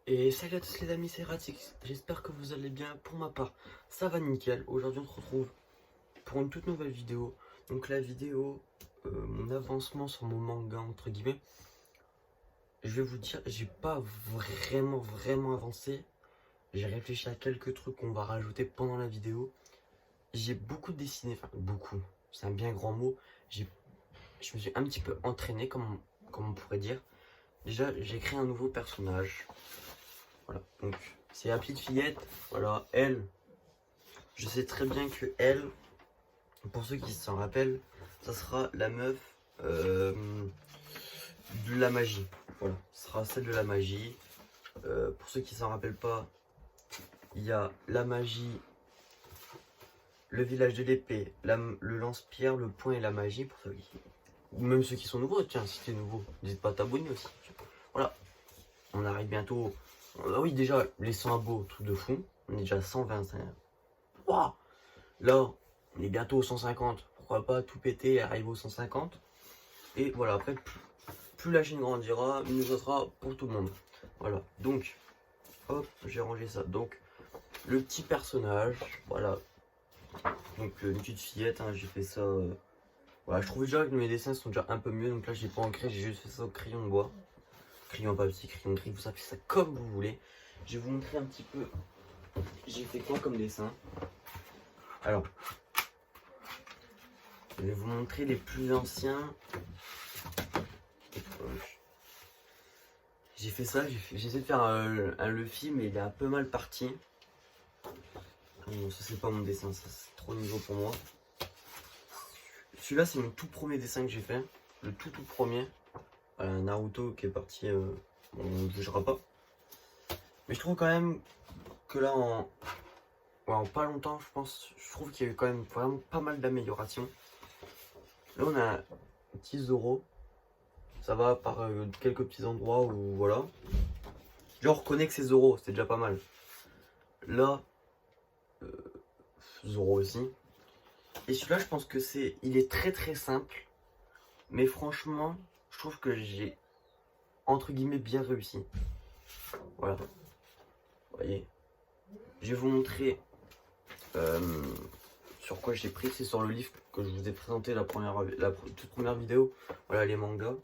Et salut à tous les amis, c'est Ratix, j'espère que vous allez bien. Pour ma part, ça va nickel. Aujourd'hui on se retrouve pour une toute nouvelle vidéo. Donc la vidéo, mon avancement sur mon manga entre guillemets. Je vais vous dire, j'ai pas vraiment avancé. J'ai réfléchi à quelques trucs qu'on va rajouter pendant la vidéo. J'ai beaucoup dessiné, enfin beaucoup, c'est un bien grand mot. Je me suis un petit peu entraîné comme on pourrait dire. Déjà j'ai créé un nouveau personnage. Voilà, donc c'est la petite fillette. Voilà, elle, je sais très bien que elle, pour ceux qui s'en rappellent, ça sera la meuf de la magie. Voilà, ce sera celle de la magie. Pour ceux qui s'en rappellent pas, il y a la magie, le village de l'épée, le lance-pierre, le point et la magie. Pour ceux qui... Ou même ceux qui sont nouveaux, tiens, si t'es nouveau, n'hésite pas à t'abonner aussi. Voilà, on arrive bientôt. Ah oui, déjà, les 100 abos, truc de fou. On est déjà à 125. Waouh! Là, on est bientôt aux 150. Pourquoi pas tout péter et arriver aux 150. Et voilà, après, plus la chaîne grandira, mieux ça sera pour tout le monde. Voilà, donc, hop, j'ai rangé ça. Donc, le petit personnage, voilà. Donc, une petite fillette, hein, j'ai fait ça. Voilà, je trouve déjà que mes dessins sont déjà un peu mieux. Donc là, j'ai pas ancré, j'ai juste fait ça au crayon de bois. Crayon papier, crayon gris, vous appelez ça comme vous voulez. Je vais vous montrer un petit peu. J'ai fait quoi comme dessin. Alors, je vais vous montrer les plus anciens. J'ai fait ça, j'ai essayé de faire un Luffy, mais il est un peu mal parti. Non, ça c'est pas mon dessin, ça c'est trop niveau pour moi. Celui-là c'est mon tout premier dessin que j'ai fait. Le tout premier. Naruto qui est parti, on ne jugera pas. Mais je trouve quand même que là en pas longtemps, je trouve qu'il y a eu quand même vraiment pas mal d'améliorations. Là on a un petit Zoro. Ça va par quelques petits endroits où voilà. Genre on reconnaît que c'est Zoro, c'est déjà pas mal. Là, Zoro aussi. Et celui-là, je pense que il est très simple. Mais franchement, je trouve que j'ai, entre guillemets, bien réussi. Voilà. Vous voyez. Je vais vous montrer sur quoi j'ai pris. C'est sur le livre que je vous ai présenté la toute première vidéo. Voilà les mangas.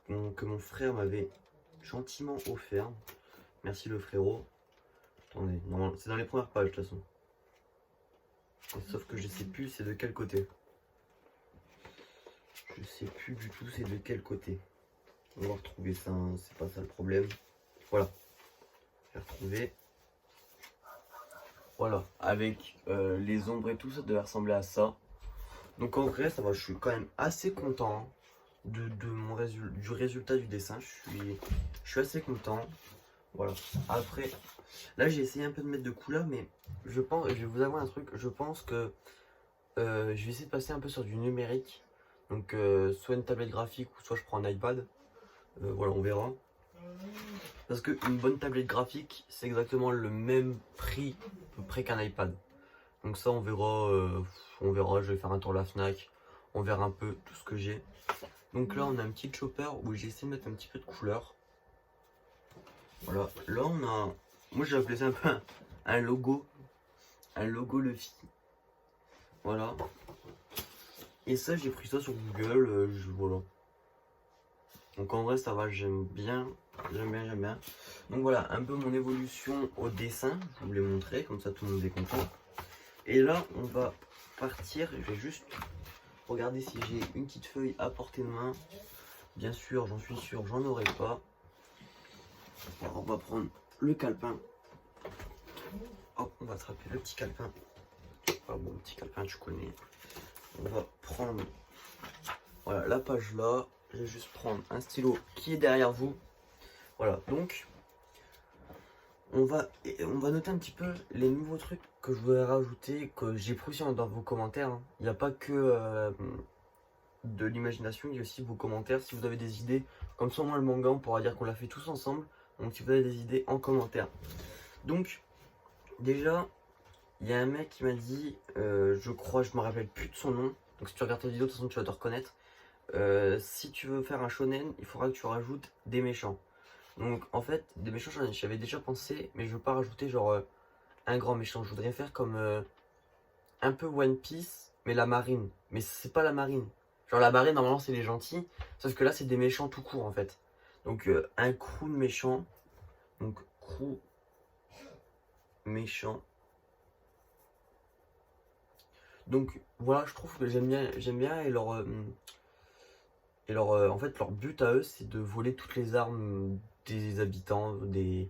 Que mon frère m'avait gentiment offert. Merci le frérot. Attendez, normalement, c'est dans les premières pages de toute façon. Sauf que je sais plus c'est de quel côté. Je sais plus du tout c'est de quel côté. On va retrouver ça, hein, c'est pas ça le problème. Voilà. Je vais retrouver. Voilà. Avec les ombres et tout, ça devait ressembler à ça. Donc en vrai, ça va, je suis quand même assez content hein, du résultat du dessin. Je suis assez content. Voilà. Après, là j'ai essayé un peu de mettre de couleur, mais je vais vous avouer un truc, je pense que je vais essayer de passer un peu sur du numérique. Donc soit une tablette graphique ou soit je prends un iPad. Voilà, on verra. Parce qu'une bonne tablette graphique, c'est exactement le même prix à peu près qu'un iPad. Donc ça, on verra, je vais faire un tour à la Fnac. On verra un peu tout ce que j'ai. Donc là, on a un petit chopper où j'ai essayé de mettre un petit peu de couleur. Voilà, là on a... Moi j'ai appelé ça un peu un logo. Un logo Luffy. Voilà. Et ça, j'ai pris ça sur Google, voilà. Donc en vrai, ça va, j'aime bien. Donc voilà, un peu mon évolution au dessin. Je vous l'ai montré, comme ça tout le monde est content. Et là, on va partir. Je vais juste regarder si j'ai une petite feuille à portée de main. Bien sûr, j'en suis sûr, j'en aurai pas. Alors, on va prendre le calepin. Hop, on va attraper le petit calepin. Ah bon, le petit calepin, tu connais. On va prendre voilà, la page là. Je vais juste prendre un stylo qui est derrière vous. Voilà, donc on va noter un petit peu les nouveaux trucs que je voudrais rajouter, que j'ai pris aussi dans vos commentaires. Hein. Il n'y a pas que de l'imagination, il y a aussi vos commentaires. Si vous avez des idées, comme ça, moi le manga, on pourra dire qu'on l'a fait tous ensemble. Donc si vous avez des idées en commentaire. Donc, déjà, il y a un mec qui m'a dit, je crois, je me rappelle plus de son nom. Donc si tu regardes ta vidéo, de toute façon, tu vas te reconnaître. Si tu veux faire un shonen, il faudra que tu rajoutes des méchants. Donc en fait, des méchants, j'avais déjà pensé, mais je veux pas rajouter genre un grand méchant. Je voudrais faire comme un peu One Piece, mais la marine. Mais c'est pas la marine. Genre la marine, normalement, c'est les gentils. Sauf que là, c'est des méchants tout court, en fait. Donc un crew de méchants. Donc crew méchant. Donc voilà, je trouve que j'aime bien en fait, leur but à eux, c'est de voler toutes les armes des habitants, des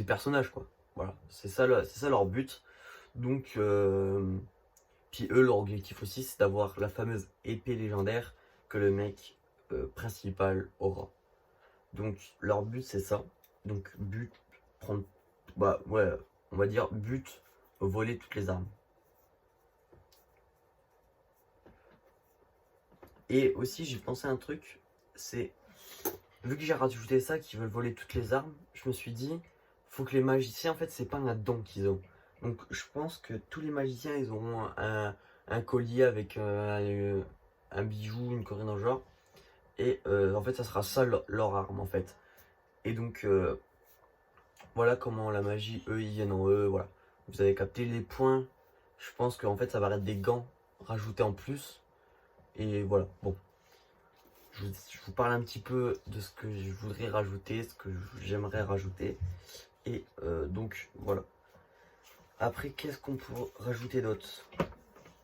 personnages, quoi. Voilà, c'est ça, c'est ça leur but. Donc, puis eux, leur objectif aussi, c'est d'avoir la fameuse épée légendaire que le mec principal aura. Donc, leur but, c'est ça. Donc, but, prendre, bah ouais, on va dire but, voler toutes les armes. Et aussi, j'ai pensé à un truc, c'est, vu que j'ai rajouté ça, qu'ils veulent voler toutes les armes, je me suis dit, faut que les magiciens, en fait, c'est pas un don qu'ils ont. Donc, je pense que tous les magiciens, ils auront un collier avec un bijou, une corée dans le genre. Et en fait, ça sera ça leur arme, en fait. Et donc, voilà comment la magie, eux, ils viennent en eux, voilà. Vous avez capté les points. Je pense qu'en fait, ça va être des gants rajoutés en plus. Et voilà, bon. Je vous parle un petit peu de ce que je voudrais rajouter, ce que j'aimerais rajouter. Et donc, voilà. Après, qu'est-ce qu'on peut rajouter d'autre?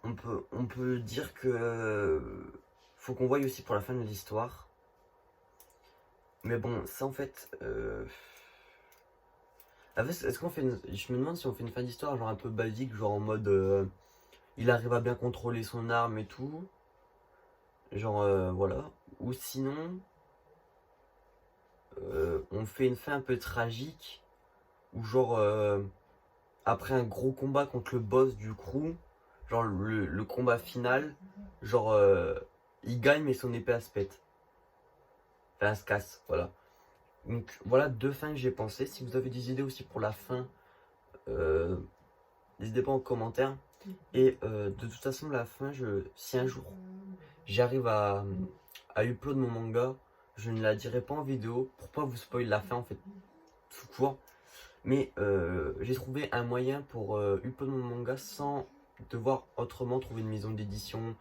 On peut dire que faut qu'on voie aussi pour la fin de l'histoire. Mais bon, ça en fait... est-ce qu'on fait je me demande si on fait une fin d'histoire genre un peu basique, genre en mode... il arrive à bien contrôler son arme et tout. Genre, voilà. Ou sinon... on fait une fin un peu tragique. Ou genre... après un gros combat contre le boss du crew, genre le combat final, genre il gagne mais son épée elle se pète. Enfin elle se casse, voilà. Donc voilà deux fins que j'ai pensé. Si vous avez des idées aussi pour la fin, n'hésitez pas en commentaire. Et de toute façon la fin, si un jour j'arrive à upload mon manga, je ne la dirai pas en vidéo pour pas vous spoiler la fin en fait, tout court. Mais j'ai trouvé un moyen pour upload mon manga sans devoir autrement trouver une maison d'édition,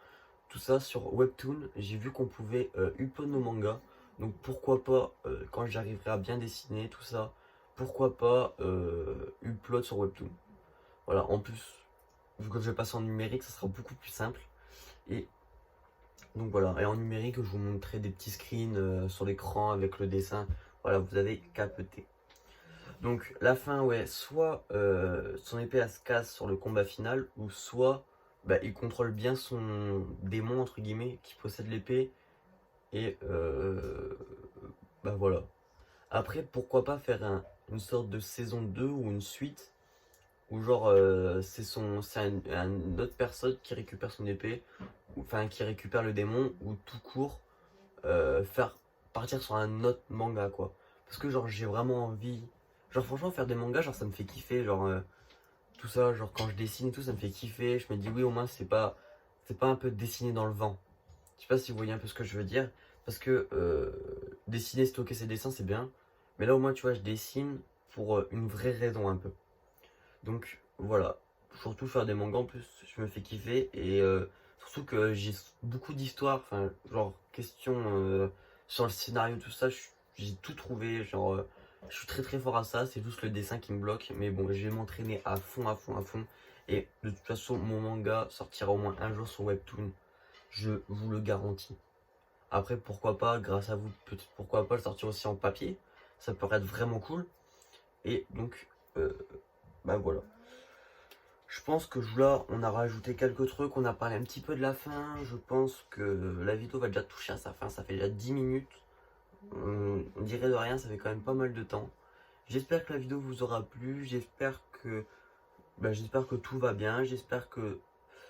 tout ça sur Webtoon. J'ai vu qu'on pouvait upload nos mangas. Donc pourquoi pas, quand j'arriverai à bien dessiner tout ça, pourquoi pas upload sur Webtoon. Voilà, en plus, vu que je vais passer en numérique, ça sera beaucoup plus simple. Et donc voilà, et en numérique, je vous montrerai des petits screens sur l'écran avec le dessin. Voilà, vous avez capté. Donc la fin, ouais, soit son épée elle se casse sur le combat final, ou soit bah, il contrôle bien son démon, entre guillemets, qui possède l'épée, et bah voilà. Après, pourquoi pas faire une sorte de saison 2 ou une suite, où genre c'est une autre personne qui récupère son épée, enfin qui récupère le démon, ou tout court, faire partir sur un autre manga, quoi. Parce que genre j'ai vraiment envie... Genre franchement faire des mangas, genre ça me fait kiffer, genre tout ça, genre quand je dessine et tout, ça me fait kiffer. Je me dis oui au moins c'est pas un peu dessiner dans le vent. Je sais pas si vous voyez un peu ce que je veux dire. Parce que dessiner, stocker ses dessins, c'est bien. Mais là au moins tu vois, je dessine pour une vraie raison un peu. Donc voilà. Surtout faire des mangas en plus, je me fais kiffer. Et surtout que j'ai beaucoup d'histoires, enfin genre question sur le scénario, tout ça, j'ai tout trouvé, genre... je suis très fort à ça, c'est juste le dessin qui me bloque. Mais bon, je vais m'entraîner à fond, à fond, à fond. Et de toute façon, mon manga sortira au moins un jour sur Webtoon. Je vous le garantis. Après, pourquoi pas, grâce à vous, pourquoi pas le sortir aussi en papier. Ça pourrait être vraiment cool. Et donc, bah voilà. Je pense que là, on a rajouté quelques trucs. On a parlé un petit peu de la fin. Je pense que la vidéo va déjà toucher à sa fin. Ça fait déjà 10 minutes. On dirait de rien, ça fait quand même pas mal de temps. J'espère que la vidéo vous aura plu, j'espère que tout va bien, j'espère que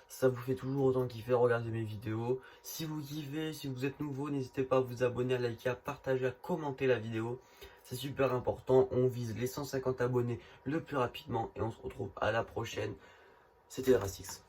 ça vous fait toujours autant kiffer regarder mes vidéos. Si vous kiffez, si vous êtes nouveau, n'hésitez pas à vous abonner, à liker, à partager, à commenter la vidéo. C'est super important, on vise les 150 abonnés le plus rapidement et on se retrouve à la prochaine. C'était Drastix.